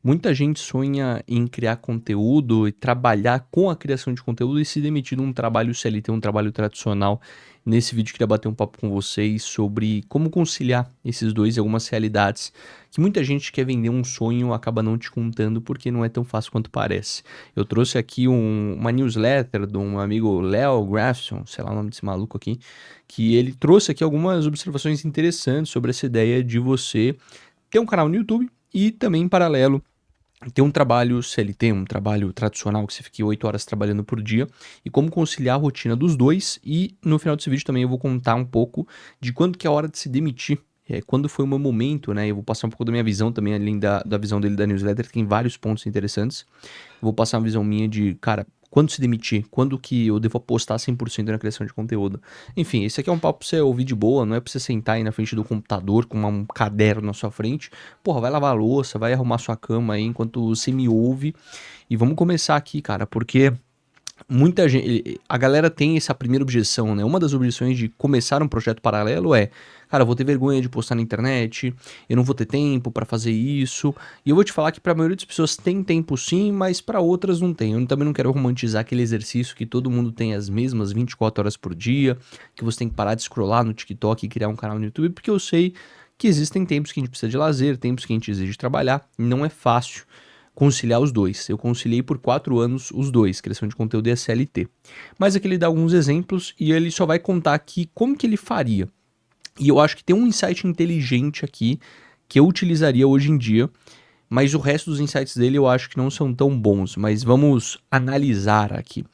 Muita gente sonha em criar conteúdo e trabalhar com a criação de conteúdo e se demitir de um trabalho CLT, um trabalho tradicional. Nesse vídeo, queria bater um papo com vocês sobre como conciliar esses dois e algumas realidades que muita gente quer vender um sonho acaba não te contando porque não é tão fácil quanto parece. Eu trouxe aqui uma newsletter de um amigo Léo Grafson, sei lá o nome desse maluco aqui, que ele trouxe aqui algumas observações interessantes sobre essa ideia de você ter um canal no YouTube e também em paralelo ter um trabalho CLT, um trabalho tradicional que você fique 8 horas trabalhando por dia e como conciliar a rotina dos dois. E no final desse vídeo também eu vou contar um pouco de quando que é a hora de se demitir. Quando foi o meu momento, né? Eu vou passar um pouco da minha visão também, além da visão dele da newsletter, que tem vários pontos interessantes. Eu vou passar uma visão minha de, cara, quando se demitir, quando que eu devo apostar 100% na criação de conteúdo. Enfim, esse aqui é um papo pra você ouvir de boa, não é pra você sentar aí na frente do computador com um caderno na sua frente. Porra, vai lavar a louça, vai arrumar sua cama aí enquanto você me ouve. E vamos começar aqui, cara, porque muita gente, a galera tem essa primeira objeção, né? Uma das objeções de começar um projeto paralelo é, cara, eu vou ter vergonha de postar na internet, eu não vou ter tempo pra fazer isso. E eu vou te falar que pra maioria das pessoas tem tempo sim, mas pra outras não tem. Eu também não quero romantizar aquele exercício que todo mundo tem as mesmas 24 horas por dia, que você tem que parar de scrollar no TikTok e criar um canal no YouTube, porque eu sei que existem tempos que a gente precisa de lazer, tempos que a gente exige trabalhar, e não é fácil conciliar os dois. Eu conciliei por 4 anos os dois, criação de conteúdo e SLT. Mas aqui ele dá alguns exemplos e ele só vai contar aqui como que ele faria. E eu acho que tem um insight inteligente aqui que eu utilizaria hoje em dia, mas o resto dos insights dele eu acho que não são tão bons, mas vamos analisar aqui.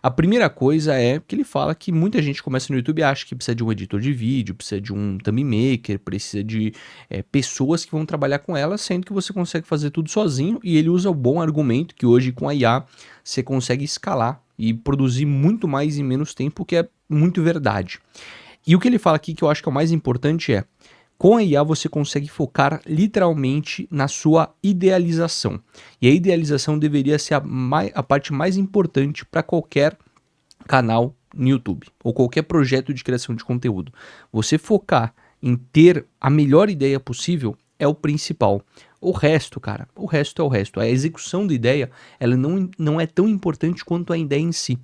A primeira coisa é que ele fala que muita gente começa no YouTube e acha que precisa de um editor de vídeo, precisa de um thumb maker, precisa de pessoas que vão trabalhar com ela, sendo que você consegue fazer tudo sozinho. E ele usa o bom argumento que hoje com a IA você consegue escalar e produzir muito mais em menos tempo, que é muito verdade. E o que ele fala aqui que eu acho que é o mais importante é: com a IA você consegue focar literalmente na sua idealização. E a idealização deveria ser a parte mais importante para qualquer canal no YouTube ou qualquer projeto de criação de conteúdo. Você focar em ter a melhor ideia possível é o principal. O resto, cara, o resto é o resto. A execução da ideia, ela não é tão importante quanto a ideia em si.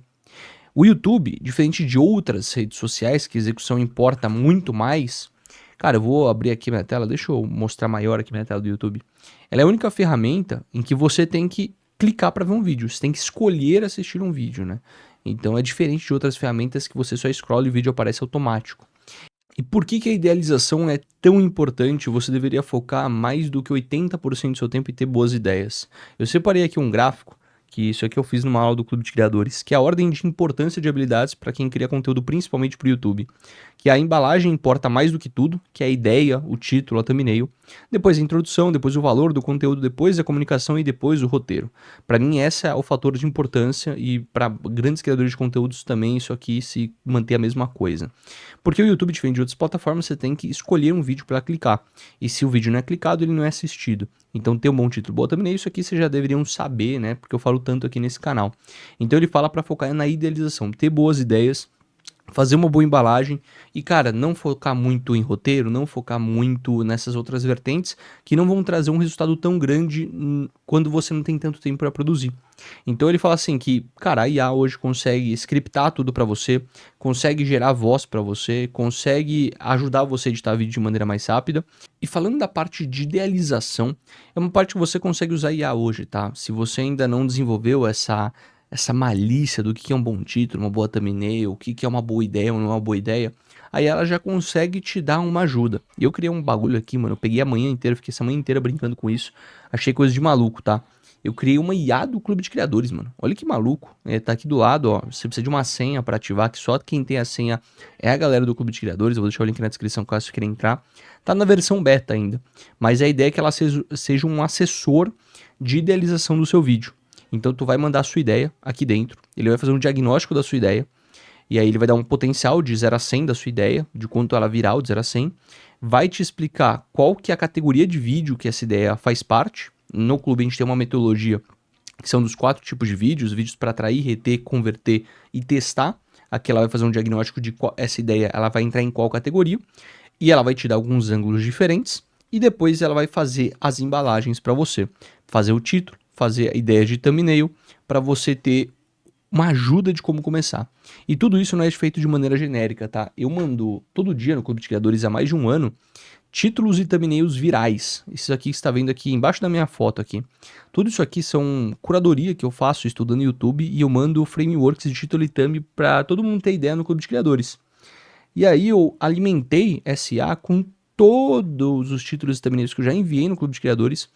O YouTube, diferente de outras redes sociais que a execução importa muito mais, cara, eu vou abrir aqui minha tela, deixa eu mostrar maior aqui minha tela do YouTube. Ela é a única ferramenta em que você tem que clicar para ver um vídeo, você tem que escolher assistir um vídeo, né? Então é diferente de outras ferramentas que você só scrolla e o vídeo aparece automático. E por que a idealização é tão importante? Você deveria focar mais do que 80% do seu tempo em ter boas ideias. Eu separei aqui um gráfico, que isso aqui eu fiz numa aula do Clube de Criadores, que é a ordem de importância de habilidades para quem cria conteúdo principalmente para o YouTube. Que a embalagem importa mais do que tudo, que é a ideia, o título, a thumbnail. Depois a introdução, depois o valor do conteúdo, depois a comunicação e depois o roteiro. Para mim esse é o fator de importância e para grandes criadores de conteúdos também isso aqui se manter a mesma coisa. Porque o YouTube, diferente de outras plataformas, você tem que escolher um vídeo para clicar. E se o vídeo não é clicado, ele não é assistido. Então ter um bom título, boa thumbnail, isso aqui vocês já deveriam saber, né? Porque eu falo tanto aqui nesse canal. Então ele fala para focar na idealização, ter boas ideias, fazer uma boa embalagem e, cara, não focar muito em roteiro, não focar muito nessas outras vertentes que não vão trazer um resultado tão grande quando você não tem tanto tempo para produzir. Então ele fala assim que, cara, a IA hoje consegue scriptar tudo para você, consegue gerar voz para você, consegue ajudar você a editar vídeo de maneira mais rápida. E falando da parte de idealização, é uma parte que você consegue usar IA hoje, tá? Se você ainda não desenvolveu essa malícia do que é um bom título, uma boa thumbnail, o que é uma boa ideia ou não é uma boa ideia, aí ela já consegue te dar uma ajuda. E eu criei um bagulho aqui, mano, eu peguei a manhã inteira, fiquei essa manhã inteira brincando com isso, achei coisa de maluco, tá? Eu criei uma IA do Clube de Criadores, mano. Olha que maluco. Tá aqui do lado, ó. Você precisa de uma senha para ativar, que só quem tem a senha é a galera do Clube de Criadores. Eu vou deixar o link na descrição caso você queira entrar. Tá na versão beta ainda. Mas a ideia é que ela seja um assessor de idealização do seu vídeo. Então tu vai mandar a sua ideia aqui dentro. Ele vai fazer um diagnóstico da sua ideia. E aí ele vai dar um potencial de 0 a 100 da sua ideia, de quanto ela viral de 0 a 100. Vai te explicar qual que é a categoria de vídeo que essa ideia faz parte. No clube a gente tem uma metodologia que são dos 4 tipos de vídeos para atrair, reter, converter e testar. Aqui ela vai fazer um diagnóstico de qual, essa ideia ela vai entrar em qual categoria e ela vai te dar alguns ângulos diferentes e depois ela vai fazer as embalagens para você. Fazer o título, fazer a ideia de thumbnail, para você ter uma ajuda de como começar. E tudo isso não é feito de maneira genérica, tá? Eu mando todo dia no Clube de Criadores há mais de um ano títulos e thumbnails virais. Isso aqui que você está vendo aqui embaixo da minha foto aqui. Tudo isso aqui são curadoria que eu faço estudando no YouTube e eu mando frameworks de título e thumb para todo mundo ter ideia no Clube de Criadores. E aí eu alimentei SA com todos os títulos e thumbnails que eu já enviei no Clube de Criadores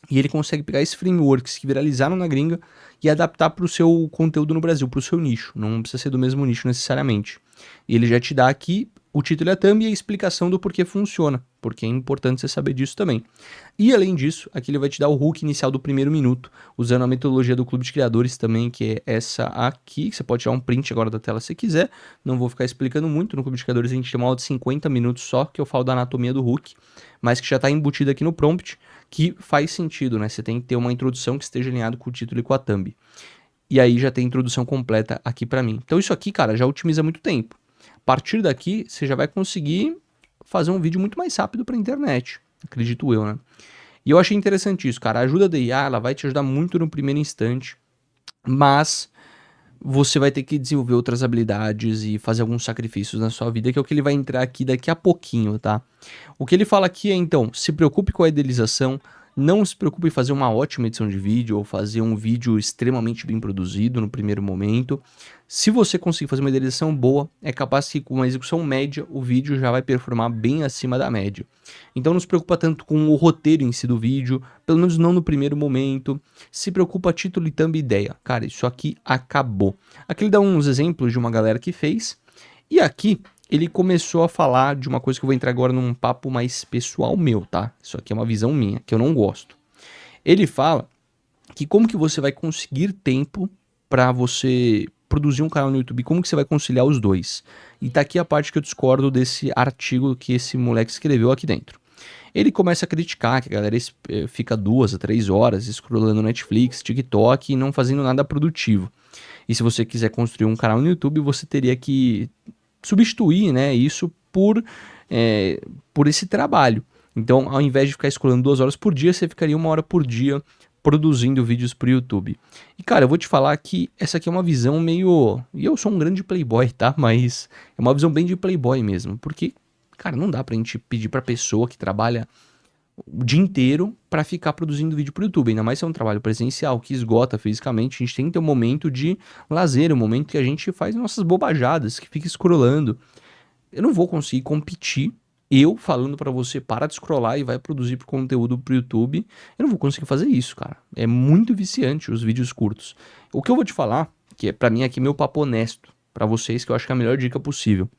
e ele consegue pegar esses frameworks que viralizaram na gringa e adaptar para o seu conteúdo no Brasil, para o seu nicho. Não precisa ser do mesmo nicho necessariamente. E ele já te dá aqui o título e a thumb e a explicação do porquê funciona, porque é importante você saber disso também. E além disso, aqui ele vai te dar o hook inicial do primeiro minuto, usando a metodologia do Clube de Criadores também, que é essa aqui, que você pode tirar um print agora da tela se quiser. Não vou ficar explicando muito, no Clube de Criadores a gente tem uma aula de 50 minutos só, que eu falo da anatomia do hook, mas que já está embutido aqui no prompt, que faz sentido, né? Você tem que ter uma introdução que esteja alinhado com o título e com a thumb. E aí já tem a introdução completa aqui para mim. Então isso aqui, cara, já otimiza muito tempo. A partir daqui, você já vai conseguir fazer um vídeo muito mais rápido para a internet, acredito eu, né? E eu achei interessante isso, cara. A ajuda da IA, ela vai te ajudar muito no primeiro instante, mas você vai ter que desenvolver outras habilidades e fazer alguns sacrifícios na sua vida, que é o que ele vai entrar aqui daqui a pouquinho, tá? O que ele fala aqui é, então, se preocupe com a idealização, não se preocupe em fazer uma ótima edição de vídeo ou fazer um vídeo extremamente bem produzido no primeiro momento. Se você conseguir fazer uma idealização boa, é capaz que com uma execução média o vídeo já vai performar bem acima da média. Então não se preocupa tanto com o roteiro em si do vídeo, pelo menos não no primeiro momento. Se preocupa título e thumb e ideia. Cara, isso aqui acabou. Aqui ele dá uns exemplos de uma galera que fez. E aqui ele começou a falar de uma coisa que eu vou entrar agora num papo mais pessoal meu, tá? Isso aqui é uma visão minha, que eu não gosto. Ele fala que como que você vai conseguir tempo para você produzir um canal no YouTube, como que você vai conciliar os dois. E tá aqui a parte que eu discordo desse artigo que esse moleque escreveu aqui dentro. Ele começa a criticar que a galera fica 2 a 3 horas scrollando Netflix, TikTok e não fazendo nada produtivo. E se você quiser construir um canal no YouTube, você teria que substituir, né, isso por esse trabalho. Então, ao invés de ficar scrollando 2 horas por dia, você ficaria 1 hora por dia produzindo vídeos para o YouTube. E, cara, eu vou te falar que essa aqui é uma visão meio... E eu sou um grande playboy, tá? Mas é uma visão bem de playboy mesmo. Porque, cara, não dá pra gente pedir pra pessoa que trabalha o dia inteiro para ficar produzindo vídeo para o YouTube, ainda mais se é um trabalho presencial que esgota fisicamente. A gente tem que ter um momento de lazer, um momento que a gente faz nossas bobajadas, que fica scrollando. Eu não vou conseguir competir, eu falando para você para de scrollar e vai produzir conteúdo pro YouTube. Eu não vou conseguir fazer isso, cara. É muito viciante os vídeos curtos. O que eu vou te falar, que é para mim aqui meu papo honesto para vocês, que eu acho que é a melhor dica possível,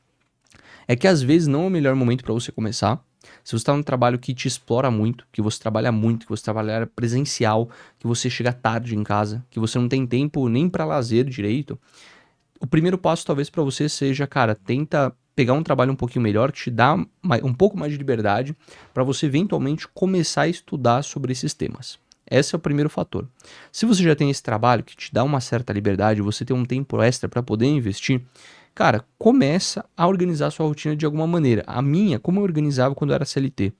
é que às vezes não é o melhor momento para você começar. Se você está num trabalho que te explora muito, que você trabalha muito, que você trabalha presencial, que você chega tarde em casa, que você não tem tempo nem para lazer direito, o primeiro passo talvez para você seja, cara, tenta pegar um trabalho um pouquinho melhor, que te dá um pouco mais de liberdade, para você eventualmente começar a estudar sobre esses temas. Esse é o primeiro fator. Se você já tem esse trabalho que te dá uma certa liberdade, você tem um tempo extra para poder investir, cara, começa a organizar a sua rotina de alguma maneira. A minha, como eu organizava quando eu era CLT?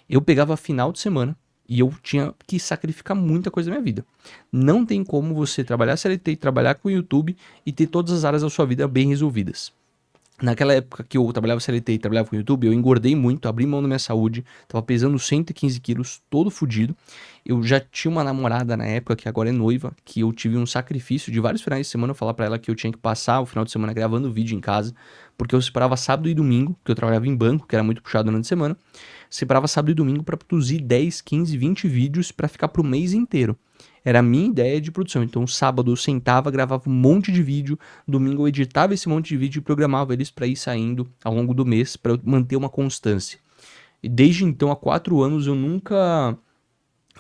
Eu pegava final de semana e eu tinha que sacrificar muita coisa da minha vida. Não tem como você trabalhar CLT e trabalhar com o YouTube e ter todas as áreas da sua vida bem resolvidas. Naquela época que eu trabalhava CLT e trabalhava com o YouTube, eu engordei muito, abri mão da minha saúde, tava pesando 115 quilos, todo fodido. Eu já tinha uma namorada na época, que agora é noiva, que eu tive um sacrifício de vários finais de semana, eu falar pra ela que eu tinha que passar o final de semana gravando vídeo em casa, porque eu separava sábado e domingo, que eu trabalhava em banco, que era muito puxado durante a semana, separava sábado e domingo pra produzir 10, 15, 20 vídeos pra ficar pro mês inteiro. Era a minha ideia de produção. Então, sábado eu sentava, gravava um monte de vídeo, domingo eu editava esse monte de vídeo e programava eles para ir saindo ao longo do mês, para eu manter uma constância. E desde então, há 4 anos, eu nunca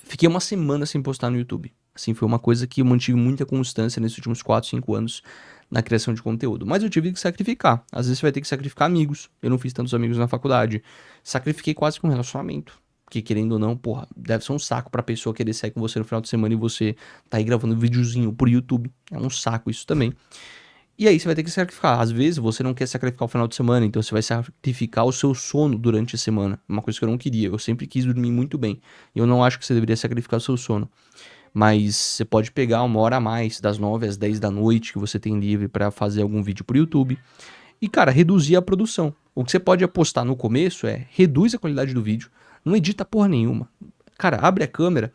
fiquei uma semana sem postar no YouTube. Assim, foi uma coisa que eu mantive muita constância nesses últimos 4, 5 anos na criação de conteúdo. Mas eu tive que sacrificar. Às vezes você vai ter que sacrificar amigos. Eu não fiz tantos amigos na faculdade. Sacrifiquei quase que um relacionamento. Porque querendo ou não, porra, deve ser um saco pra pessoa querer sair com você no final de semana e você tá aí gravando um videozinho por YouTube. É um saco isso também. E aí você vai ter que sacrificar. Às vezes você não quer sacrificar o final de semana, então você vai sacrificar o seu sono durante a semana. Uma coisa que eu não queria. Eu sempre quis dormir muito bem. E eu não acho que você deveria sacrificar o seu sono. Mas você pode pegar uma hora a mais, das 9 às 10 da noite, que você tem livre para fazer algum vídeo pro YouTube. E, cara, reduzir a produção. O que você pode apostar no começo é reduz a qualidade do vídeo, não edita porra nenhuma. Cara, abre a câmera,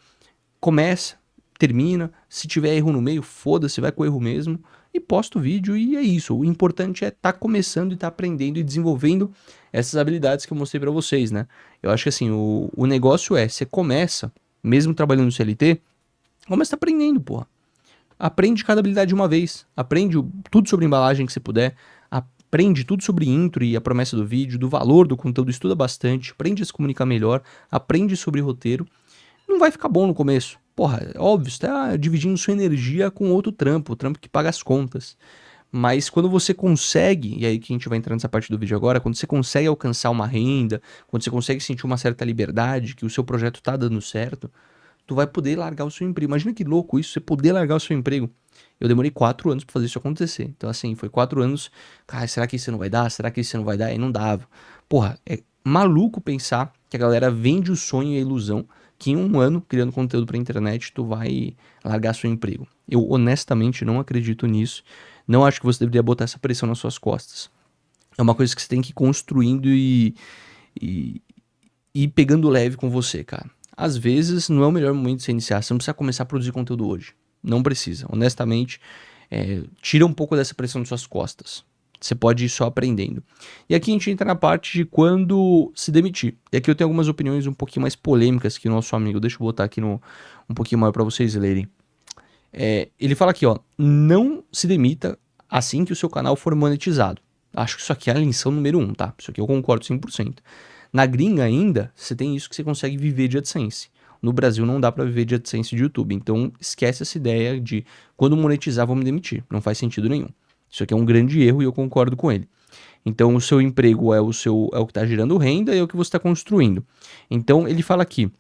começa, termina. Se tiver erro no meio, foda-se, vai com erro mesmo. E posta o vídeo e é isso. O importante é estar começando e estar aprendendo e desenvolvendo essas habilidades que eu mostrei pra vocês, né? Eu acho que assim, o negócio é, você começa, mesmo trabalhando no CLT, começa aprendendo, porra. Aprende cada habilidade de uma vez. Aprende tudo sobre embalagem que você puder. Aprende tudo sobre intro e a promessa do vídeo, do valor do conteúdo, estuda bastante. Aprende a se comunicar melhor. Aprende sobre roteiro. Não vai ficar bom no começo. Porra, é óbvio, você tá dividindo sua energia com outro trampo, o trampo que paga as contas. Mas quando você consegue, e aí que a gente vai entrar nessa parte do vídeo agora, quando você consegue alcançar uma renda, quando você consegue sentir uma certa liberdade, que o seu projeto tá dando certo, tu vai poder largar o seu emprego. Imagina que louco isso, você poder largar o seu emprego. Eu demorei 4 anos pra fazer isso acontecer. Então, assim, foi 4 anos. Cara, será que isso não vai dar? Será que isso não vai dar? E não dava. Porra, é maluco pensar que a galera vende o sonho e a ilusão que em um ano, criando conteúdo pra internet, tu vai largar seu emprego. Eu honestamente não acredito nisso. Não acho que você deveria botar essa pressão nas suas costas. É uma coisa que você tem que ir construindo e, e ir pegando leve com você, cara. Às vezes não é o melhor momento de você iniciar. Você não precisa começar a produzir conteúdo hoje. Não precisa. Honestamente, tira um pouco dessa pressão das suas costas. Você pode ir só aprendendo. E aqui a gente entra na parte de quando se demitir. E aqui eu tenho algumas opiniões um pouquinho mais polêmicas que o nosso amigo. Deixa eu botar aqui no, um pouquinho maior para vocês lerem. Ele fala aqui, ó. Não se demita assim que o seu canal for monetizado. Acho que isso aqui é a lição número 1, tá? Isso aqui eu concordo 100%. Na gringa ainda, você tem isso que você consegue viver de AdSense. No Brasil não dá pra viver de AdSense de YouTube. Então esquece essa ideia de quando monetizar vou me demitir. Não faz sentido nenhum. Isso aqui é um grande erro e eu concordo com ele. Então o seu emprego é o que está gerando renda e é o que você está construindo. Então ele fala aqui,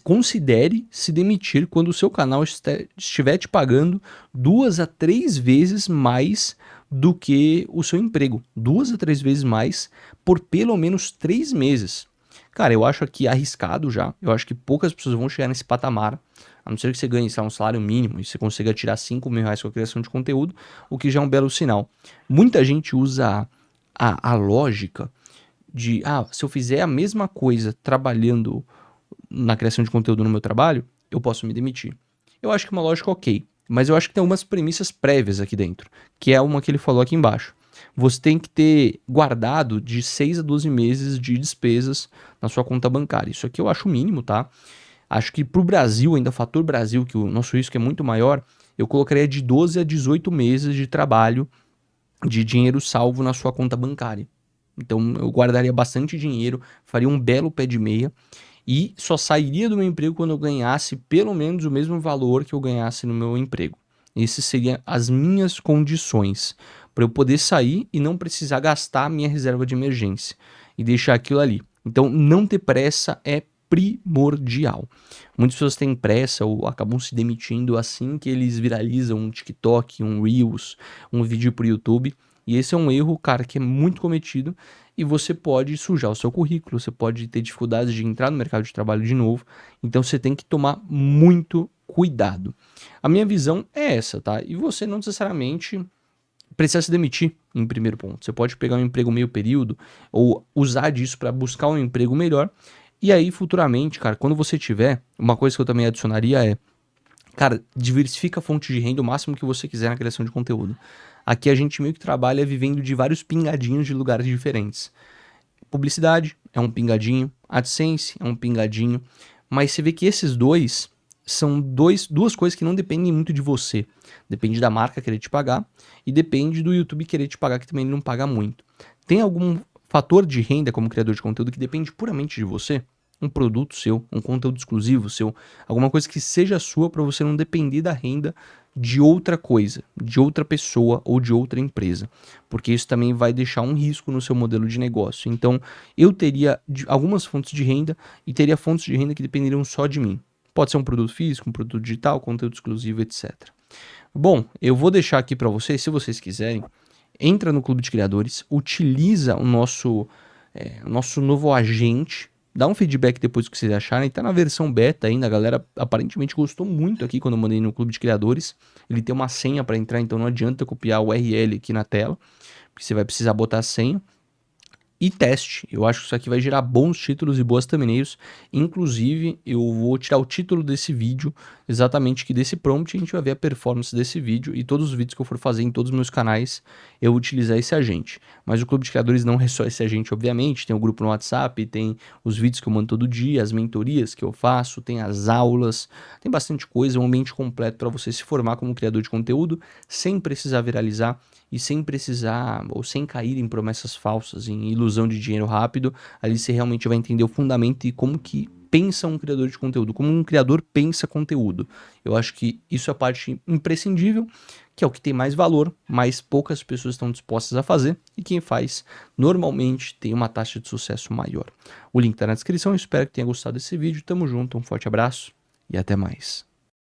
considere se demitir quando o seu canal estiver te pagando 2 a 3 vezes mais do que o seu emprego. 2 a 3 vezes mais por pelo menos 3 meses. Cara, eu acho aqui arriscado já. Eu acho que poucas pessoas vão chegar nesse patamar. A não ser que você ganhe, sei lá, um salário mínimo e você consiga tirar 5 mil reais com a criação de conteúdo, o que já é um belo sinal. Muita gente usa a lógica de, se eu fizer a mesma coisa trabalhando na criação de conteúdo no meu trabalho, eu posso me demitir. Eu acho que é uma lógica ok, mas eu acho que tem algumas premissas prévias aqui dentro, que é uma que ele falou aqui embaixo. Você tem que ter guardado de 6 a 12 meses de despesas na sua conta bancária. Isso aqui eu acho o mínimo, tá? Acho que pro Brasil, ainda fator Brasil, que o nosso risco é muito maior, eu colocaria de 12 a 18 meses de trabalho de dinheiro salvo na sua conta bancária. Então eu guardaria bastante dinheiro, faria um belo pé de meia e só sairia do meu emprego quando eu ganhasse pelo menos o mesmo valor que eu ganhasse no meu emprego. Essas seriam as minhas condições para eu poder sair e não precisar gastar a minha reserva de emergência e deixar aquilo ali. Então não ter pressa é primordial. Muitas pessoas têm pressa ou acabam se demitindo assim que eles viralizam um TikTok, um Reels, um vídeo pro YouTube. E esse é um erro, cara, que é muito cometido e você pode sujar o seu currículo, você pode ter dificuldades de entrar no mercado de trabalho de novo. Então você tem que tomar muito cuidado. A minha visão é essa, tá? E você não necessariamente precisa se demitir em primeiro ponto. Você pode pegar um emprego meio período ou usar disso para buscar um emprego melhor. E aí, futuramente, cara, quando você tiver, uma coisa que eu também adicionaria é, cara, diversifica a fonte de renda o máximo que você quiser na criação de conteúdo. Aqui a gente meio que trabalha vivendo de vários pingadinhos de lugares diferentes. Publicidade é um pingadinho, AdSense é um pingadinho, mas você vê que esses dois são duas coisas que não dependem muito de você. Depende da marca querer te pagar e depende do YouTube querer te pagar, que também não paga muito. Tem algum fator de renda como criador de conteúdo que depende puramente de você? Um produto seu, um conteúdo exclusivo seu, alguma coisa que seja sua para você não depender da renda de outra coisa, de outra pessoa ou de outra empresa, porque isso também vai deixar um risco no seu modelo de negócio. Então, eu teria algumas fontes de renda e teria fontes de renda que dependeriam só de mim. Pode ser um produto físico, um produto digital, conteúdo exclusivo, etc. Bom, eu vou deixar aqui para vocês, se vocês quiserem, entra no Clube de Criadores, utiliza o nosso novo agente, dá um feedback depois do que vocês acharem, tá na versão beta ainda, a galera aparentemente gostou muito aqui quando eu mandei no Clube de Criadores, ele tem uma senha para entrar, então não adianta copiar o URL aqui na tela, porque você vai precisar botar a senha. E teste. Eu acho que isso aqui vai gerar bons títulos e boas thumbnails. Inclusive, eu vou tirar o título desse vídeo, exatamente que desse prompt, a gente vai ver a performance desse vídeo e todos os vídeos que eu for fazer em todos os meus canais, eu vou utilizar esse agente. Mas o Clube de Criadores não é só esse agente, obviamente, tem o grupo no WhatsApp, tem os vídeos que eu mando todo dia, as mentorias que eu faço, tem as aulas, tem bastante coisa, um ambiente completo para você se formar como criador de conteúdo, sem precisar viralizar e sem precisar, ou sem cair em promessas falsas, em ilusão de dinheiro rápido. Ali você realmente vai entender o fundamento e como que pensa um criador de conteúdo, como um criador pensa conteúdo. Eu acho que isso é a parte imprescindível, que é o que tem mais valor, mas poucas pessoas estão dispostas a fazer, e quem faz normalmente tem uma taxa de sucesso maior. O link está na descrição, eu espero que tenha gostado desse vídeo, tamo junto, um forte abraço e até mais.